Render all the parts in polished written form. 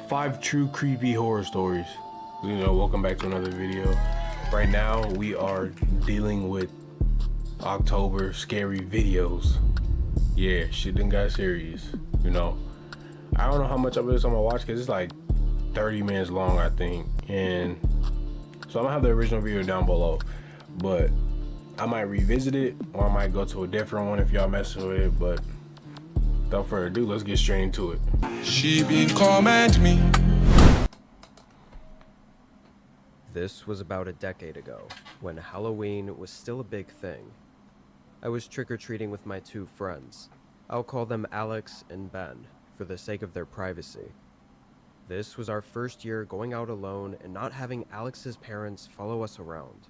5 true creepy horror stories. Welcome back to another video. Right now we are dealing with October scary videos. Yeah, shit done got serious. I don't know how much of this I'm gonna watch because it's like 30 minutes long, I think. And so I'm gonna have the original video down below, but I might revisit it or I might go to a different one if y'all messing with it. But without further ado, let's get straight into it. She been command me. This was about a decade ago, when Halloween was still a big thing. I was trick-or-treating with my two friends. I'll call them Alex and Ben, for the sake of their privacy. This was our first year going out alone and not having Alex's parents follow us around.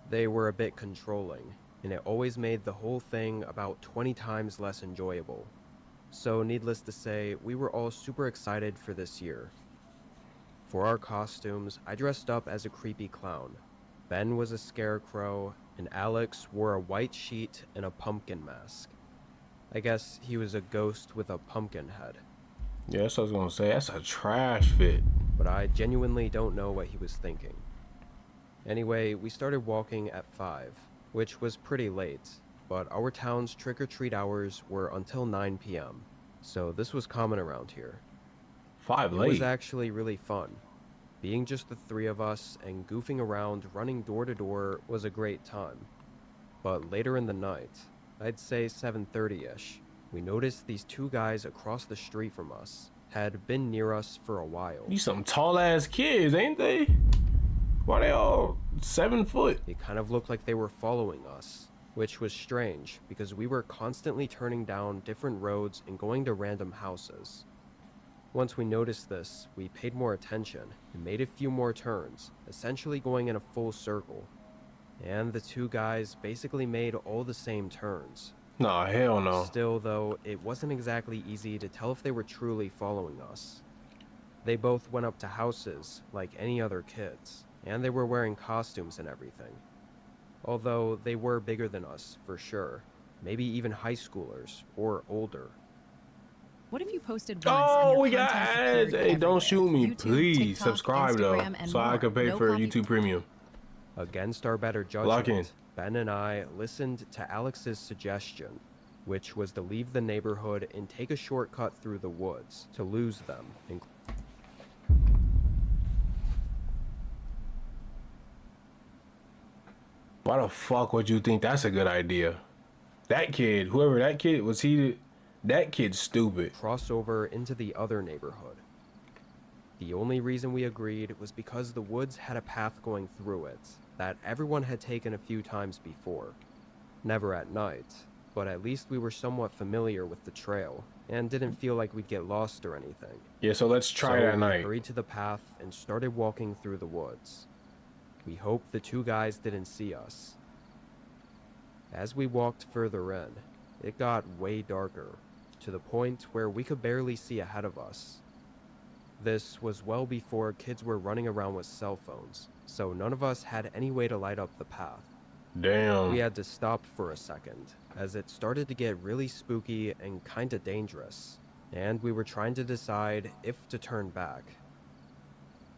They were a bit controlling, and it always made the whole thing about 20 times less enjoyable. So needless to say, we were all super excited for this year. For our costumes, I dressed up as a creepy clown. Ben was a scarecrow, and Alex wore a white sheet and a pumpkin mask. I guess he was a ghost with a pumpkin head. Yeah, that's what I was gonna say. That's a trash fit. But I genuinely don't know what he was thinking. Anyway, we started walking at 5, which was pretty late, but our town's trick-or-treat hours were until 9 p.m., so this was common around here. 5 It late. was actually really fun. Being just the 3 of us and goofing around running door to door was a great time. But later in the night, I'd say 7:30ish, we noticed these 2 guys across the street from us had been near us for a while. These some tall ass kids, ain't they? Why they all 7 foot? It kind of looked like they were following us, which was strange because we were constantly turning down different roads and going to random houses. Once we noticed this, we paid more attention and made a few more turns, essentially going in a full circle. And the 2 guys basically made all the same turns. Nah, hell no. Still, though, it wasn't exactly easy to tell if they were truly following us. They both went up to houses like any other kids, and they were wearing costumes and everything. Although they were bigger than us, for sure. Maybe even high schoolers, or older. What if you posted once and Oh, your we got content ads. appeared Hey, everywhere? don't shoot me. YouTube, Please TikTok, subscribe though, Instagram, and so I more. can pay No for copy- YouTube Premium. Against our better Lock in. judgment, Ben and I listened to Alex's suggestion, which was to leave the neighborhood and take a shortcut through the woods to lose them. Why the fuck would you think that's a good idea? That kid, whoever that kid was, that kid's stupid. Cross over into the other neighborhood. The only reason we agreed was because the woods had a path going through it that everyone had taken a few times before. Never at night, but at least we were somewhat familiar with the trail and didn't feel like we'd get lost or anything. Yeah, so let's try that we night. hurried to the path and started walking through the woods. We hoped the 2 guys didn't see us. As we walked further in, it got way darker, to the point where we could barely see ahead of us. This was well before kids were running around with cell phones, so none of us had any way to light up the path. Damn. We had to stop for a second, as it started to get really spooky and kinda dangerous, and we were trying to decide if to turn back.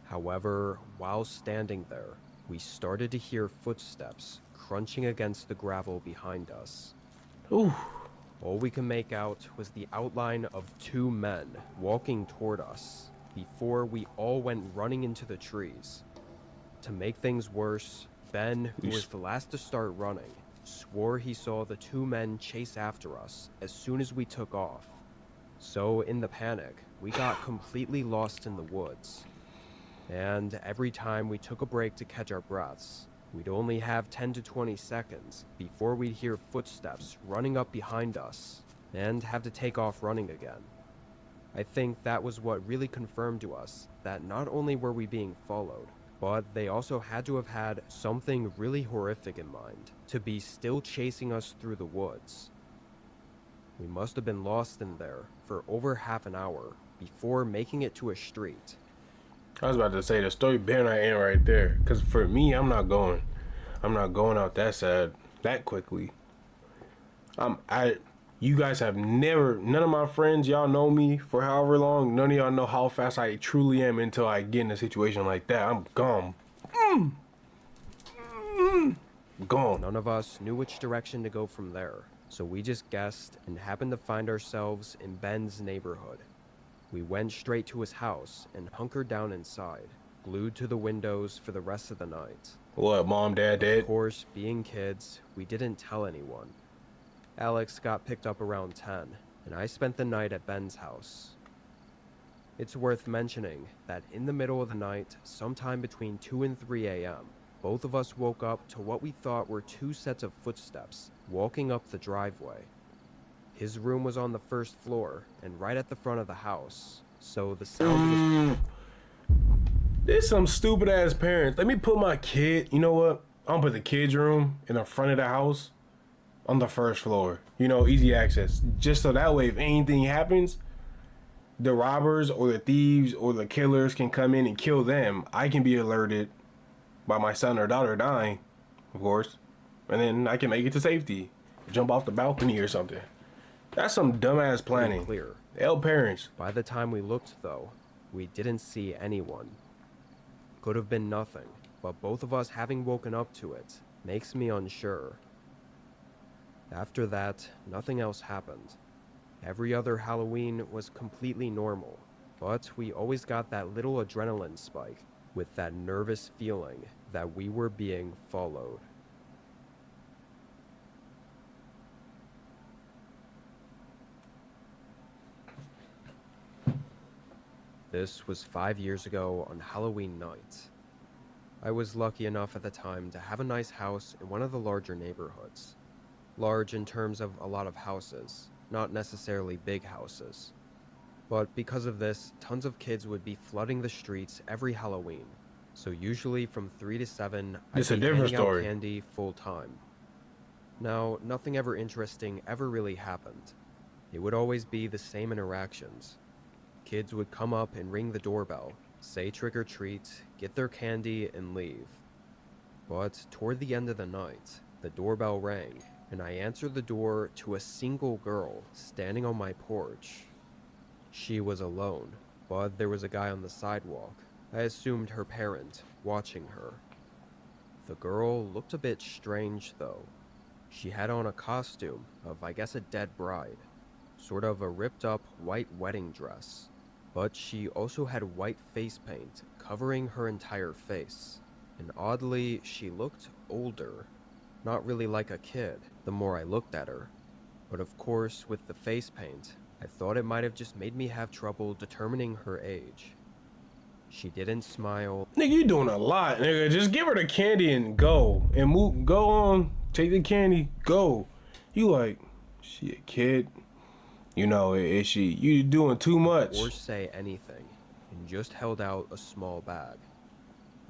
However, while standing there, we started to hear footsteps crunching against the gravel behind us. Ooh. All we could make out was the outline of 2 men walking toward us before we all went running into the trees. To make things worse, Ben, who was the last to start running, swore he saw the 2 men chase after us as soon as we took off. So in the panic, we got completely lost in the woods. And every time we took a break to catch our breaths, we'd only have 10 to 20 seconds before we'd hear footsteps running up behind us and have to take off running again. I think that was what really confirmed to us that not only were we being followed, but they also had to have had something really horrific in mind to be still chasing us through the woods. We must have been lost in there for over half an hour before making it to a street. I was about to say the story better not end right there, cause for me, I'm not going out that sad that quickly. You guys have never, none of my friends, y'all know me for however long. None of y'all know how fast I truly am until I get in a situation like that. I'm gone. Gone. None of us knew which direction to go from there, so we just guessed and happened to find ourselves in Ben's neighborhood. We went straight to his house and hunkered down inside, glued to the windows for the rest of the night. What, mom, dad, Of dead? course, being kids, we didn't tell anyone. Alex got picked up around 10, and I spent the night at Ben's house. It's worth mentioning that in the middle of the night, sometime between 2 and 3 a.m., both of us woke up to what we thought were two sets of footsteps walking up the driveway. His room was on the first floor and right at the front of the house, so the sound was... There's some stupid ass parents. Let me put my kid, you know what? I'm gonna put the kid's room in the front of the house on the first floor. You know, easy access. Just so that way if anything happens, the robbers or the thieves or the killers can come in and kill them. I can be alerted by my son or daughter dying, of course. And then I can make it to safety. Jump off the balcony or something. That's some dumbass planning. Clear. Hell parents. By the time we looked, though, we didn't see anyone. Could have been nothing, but both of us having woken up to it makes me unsure. After that, nothing else happened. Every other Halloween was completely normal, but we always got that little adrenaline spike with that nervous feeling that we were being followed. This was 5 years ago on Halloween night. I was lucky enough at the time to have a nice house in one of the larger neighborhoods. Large in terms of a lot of houses, not necessarily big houses. But because of this, tons of kids would be flooding the streets every Halloween. So usually from 3 to 7, I'd It's a be different handing out story. candy full time. Now, nothing ever interesting ever really happened. It would always be the same interactions. Kids would come up and ring the doorbell, say trick or treat, get their candy, and leave. But toward the end of the night, the doorbell rang, and I answered the door to a single girl standing on my porch. She was alone, but there was a guy on the sidewalk. I assumed her parent, watching her. The girl looked a bit strange, though. She had on a costume of, I guess, a dead bride. Sort of a ripped-up white wedding dress. But she also had white face paint covering her entire face. And oddly, she looked older. Not really like a kid, the more I looked at her. But of course, with the face paint, I thought it might have just made me have trouble determining her age. She didn't smile. Nigga, you doing a lot, nigga. Just give her the candy and go. And move, go on. Take the candy, go. You like, she a kid? You know, is she, you doing too much. Or say anything, and just held out a small bag.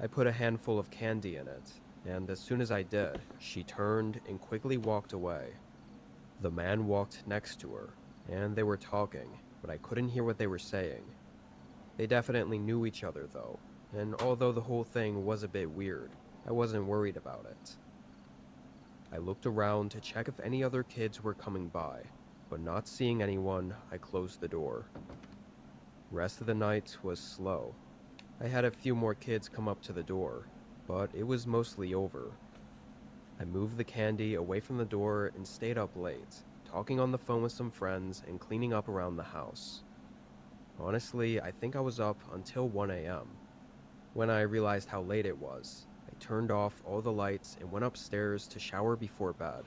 I put a handful of candy in it, and as soon as I did, she turned and quickly walked away. The man walked next to her, and they were talking, but I couldn't hear what they were saying. They definitely knew each other though, and although the whole thing was a bit weird, I wasn't worried about it. I looked around to check if any other kids were coming by, but not seeing anyone, I closed the door. Rest of the night was slow. I had a few more kids come up to the door, but it was mostly over. I moved the candy away from the door and stayed up late, talking on the phone with some friends and cleaning up around the house. Honestly, I think I was up until 1 a.m. When I realized how late it was, I turned off all the lights and went upstairs to shower before bed.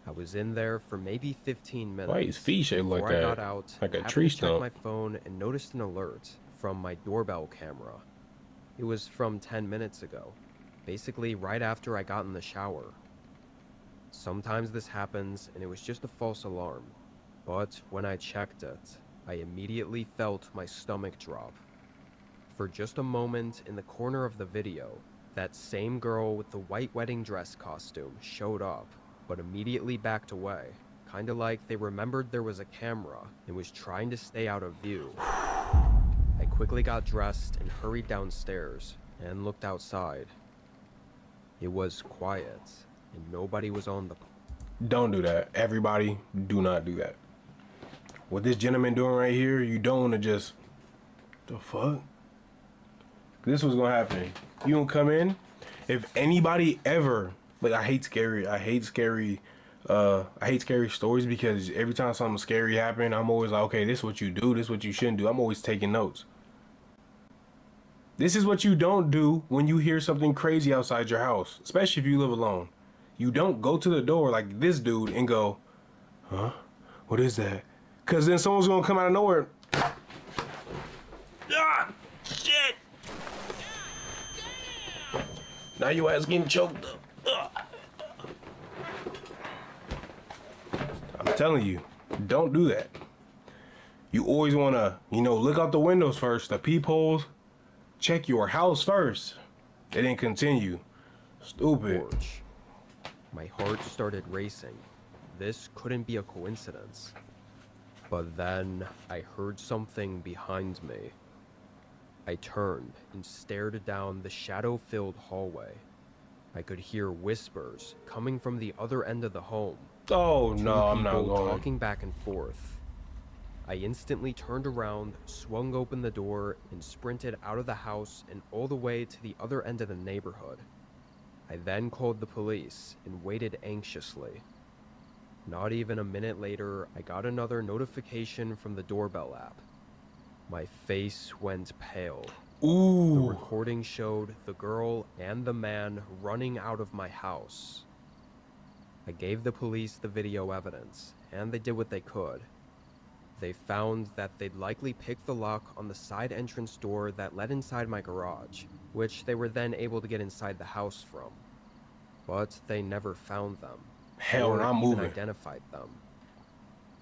I was in there for maybe 15 minutes. Why is feet shaped like Before I got that? out, Like I a happened tree to check stump. my phone and noticed an alert from my doorbell camera. It was from 10 minutes ago, basically right after I got in the shower. Sometimes this happens and it was just a false alarm, but when I checked it, I immediately felt my stomach drop. For just a moment in the corner of the video, that same girl with the white wedding dress costume showed up, but immediately backed away, kinda like they remembered there was a camera and was trying to stay out of view. I quickly got dressed and hurried downstairs and looked outside. It was quiet and nobody was on the... Don't do that. Everybody, do not do that. What this gentleman doing right here, you don't want to just, the fuck? This was gonna happen. You gonna come in. If anybody ever, like, I hate scary stories, because every time something scary happen, I'm always like, okay, this is what you do, this is what you shouldn't do. I'm always taking notes. This is what you don't do when you hear something crazy outside your house, especially if you live alone. You don't go to the door like this dude and go, huh? What is that? Because then someone's gonna come out of nowhere. Ah, shit! Now your ass getting choked up. I'm telling you, don't do that. You always want to, look out the windows first, the peepholes. Check your house first, and then continue. Stupid. Porch. My heart started racing. This couldn't be a coincidence. But then I heard something behind me. I turned and stared down the shadow-filled hallway. I could hear whispers coming from the other end of the home. Oh no, I'm not going. Talking back and forth. I instantly turned around, swung open the door, and sprinted out of the house and all the way to the other end of the neighborhood. I then called the police and waited anxiously. Not even a minute later, I got another notification from the doorbell app. My face went pale. Ooh. The recording showed the girl and the man running out of my house. I gave the police the video evidence, and they did what they could. They found that they'd likely picked the lock on the side entrance door that led inside my garage, which they were then able to get inside the house from. But they never found them. Hell, or I'm even moving. identified them.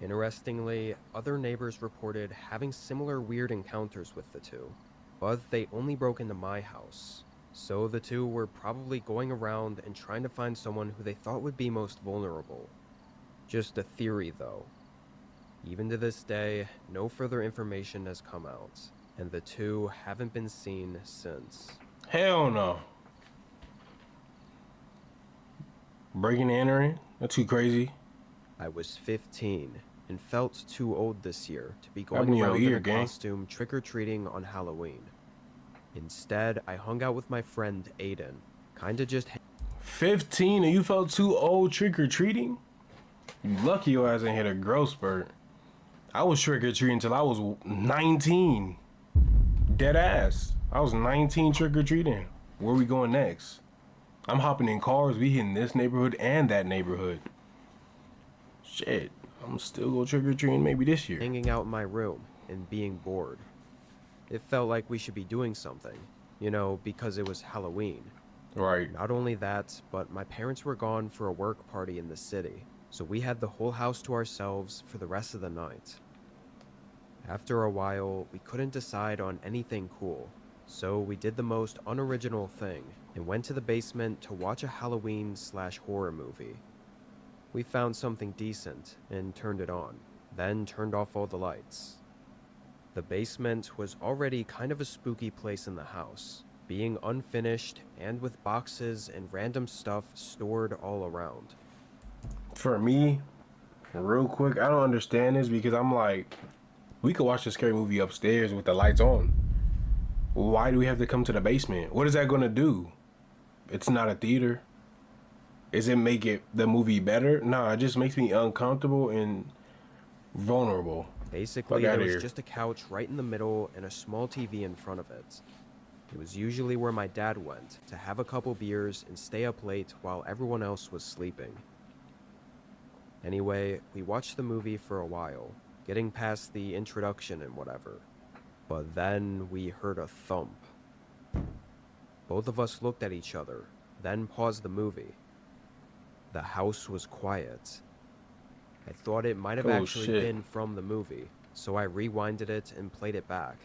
Interestingly, other neighbors reported having similar weird encounters with the two, but they only broke into my house. So the two were probably going around and trying to find someone who they thought would be most vulnerable. Just a theory, though. Even to this day, no further information has come out, and the two haven't been seen since. Hell no. Breaking and entering? That's too crazy. I was 15 and felt too old this year to be Grabbing going your around ear, in a gang. costume trick-or-treating on Halloween. Instead, I hung out with my friend Aiden, kinda just 15 and you felt too old trick-or-treating? You lucky your ass ain't hit a growth spurt. I was trick-or-treating until I was 19. Dead ass. I was 19 trick-or-treating. Where we going next? I'm hopping in cars. We hitting this neighborhood and that neighborhood. Shit. I'm still go trick-or-treating maybe this year. hanging out in my room and being bored. It felt like we should be doing something, because it was Halloween. Right. Not only that, but my parents were gone for a work party in the city, so we had the whole house to ourselves for the rest of the night. After a while, we couldn't decide on anything cool, so we did the most unoriginal thing and went to the basement to watch a Halloween/horror movie. We found something decent and turned it on, then turned off all the lights. The basement was already kind of a spooky place in the house, being unfinished and with boxes and random stuff stored all around. For me, real quick, I don't understand this because I'm like, we could watch a scary movie upstairs with the lights on. Why do we have to come to the basement? What is that gonna do? It's not a theater. Is it make the movie better? Nah, it just makes me uncomfortable and vulnerable. Basically, Fuck there outta was here. just a couch right in the middle and a small TV in front of it. It was usually where my dad went to have a couple beers and stay up late while everyone else was sleeping. Anyway, we watched the movie for a while, getting past the introduction and whatever. But then we heard a thump. Both of us looked at each other, then paused the movie. The house was quiet. I thought it might have Oh, actually shit. been from the movie, so I rewinded it and played it back.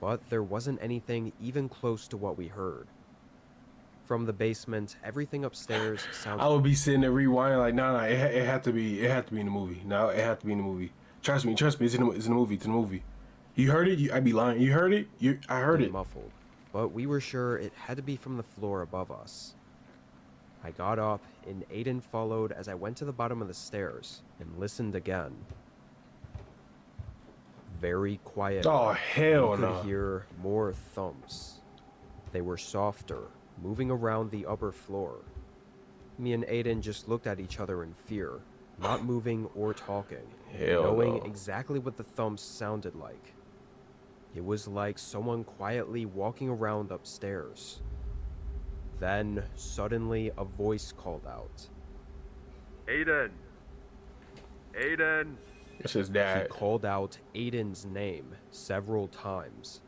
But there wasn't anything even close to what we heard. From the basement, everything upstairs sounded... I would be sitting there rewinding like, nah, it had to be in the movie. No, it had to be in the movie. Trust me, it's in the movie. You heard it? I'd be lying. You heard it? I heard it. muffled, but we were sure it had to be from the floor above us. I got up and Aiden followed as I went to the bottom of the stairs and listened again. Very quiet. Oh, hell You could no. hear more thumps. They were softer, moving around the upper floor. Me and Aiden just looked at each other in fear, not moving or talking, Hell knowing no. exactly what the thumps sounded like. It was like someone quietly walking around upstairs. Then, suddenly, a voice called out. Aiden! Aiden! It's his He dad. called out Aiden's name several times.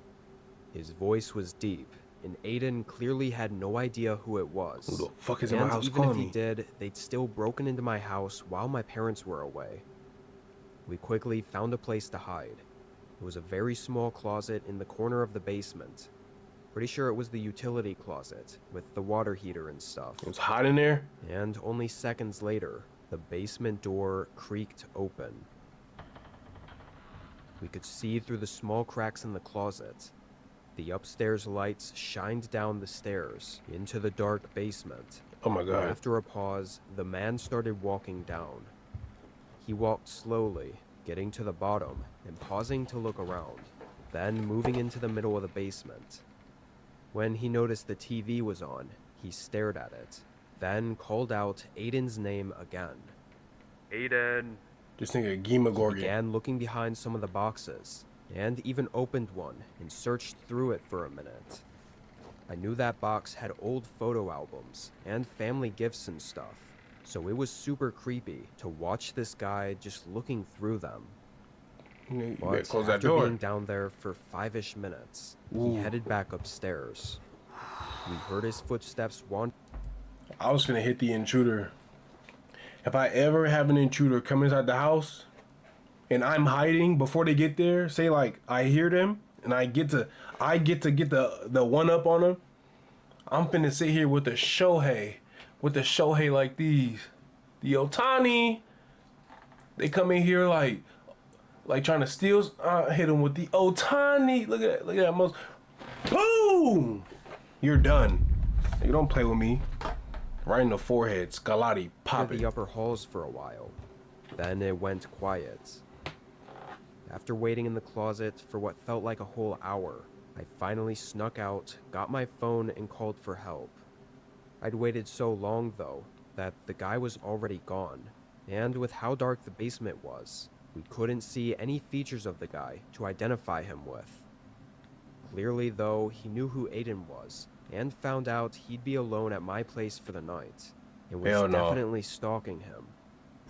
His voice was deep, and Aiden clearly had no idea who it was. Who the fuck is in my And house even if calling he me? did, they'd still broken into my house while my parents were away. We quickly found a place to hide. It was a very small closet in the corner of the basement. Pretty sure it was the utility closet, with the water heater and stuff. It was hot in there. And only seconds later, the basement door creaked open. We could see through the small cracks in the closet. The upstairs lights shined down the stairs into the dark basement. Oh my god. After a pause, the man started walking down. He walked slowly, getting to the bottom and pausing to look around, then moving into the middle of the basement. When he noticed the TV was on, he stared at it, then called out Aiden's name again. Aiden! This nigga Gima Gorgon. Began looking behind some of the boxes, and even opened one and searched through it for a minute. I knew that box had old photo albums and family gifts and stuff, so it was super creepy to watch this guy just looking through them. You better But close that after door. being down there for 5-ish minutes, Ooh. he headed back upstairs. We heard his footsteps wander. I was finna hit the intruder. If I ever have an intruder come inside the house and I'm hiding before they get there, say like I hear them and I get to get the one up on them, I'm finna sit here with the Shohei like these. The Otani. They come in here like trying to steal. Hit them with the Otani. Look at that most. Boom! You're done. You don't play with me. Right in the forehead, Scalati, pop the it. upper halls for a while. Then it went quiet. After waiting in the closet for what felt like a whole hour, I finally snuck out, got my phone, and called for help. I'd waited so long, though, that the guy was already gone, and with how dark the basement was, we couldn't see any features of the guy to identify him with. Clearly, though, he knew who Aiden was, and found out he'd be alone at my place for the night, and was Hell no. definitely stalking him,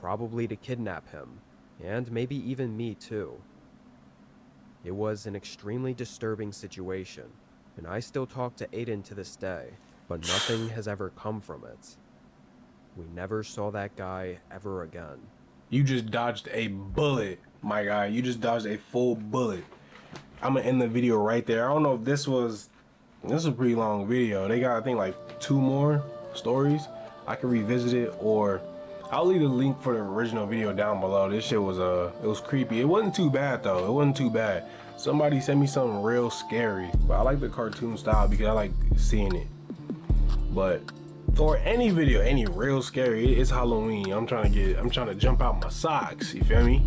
probably to kidnap him, and maybe even me too. It was an extremely disturbing situation, and I still talk to Aiden to this day, but nothing has ever come from it. We never saw that guy ever again. You just dodged a bullet, my guy. You just dodged a full bullet. I'm gonna end the video right there. I don't know if this is a pretty long video. They got, I think, like 2 more stories. I can revisit it, or I'll leave the link for the original video down below. This shit was it was creepy. It wasn't too bad though. It wasn't too bad. Somebody sent me something real scary, but I like the cartoon style because I like seeing it. But for any video, any real scary, it's Halloween. I'm trying to jump out my socks. You feel me?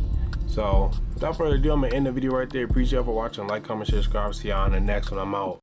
So without further ado, I'm gonna end the video right there. Appreciate y'all for watching. Like, comment, share, subscribe. See y'all on the next one. I'm out.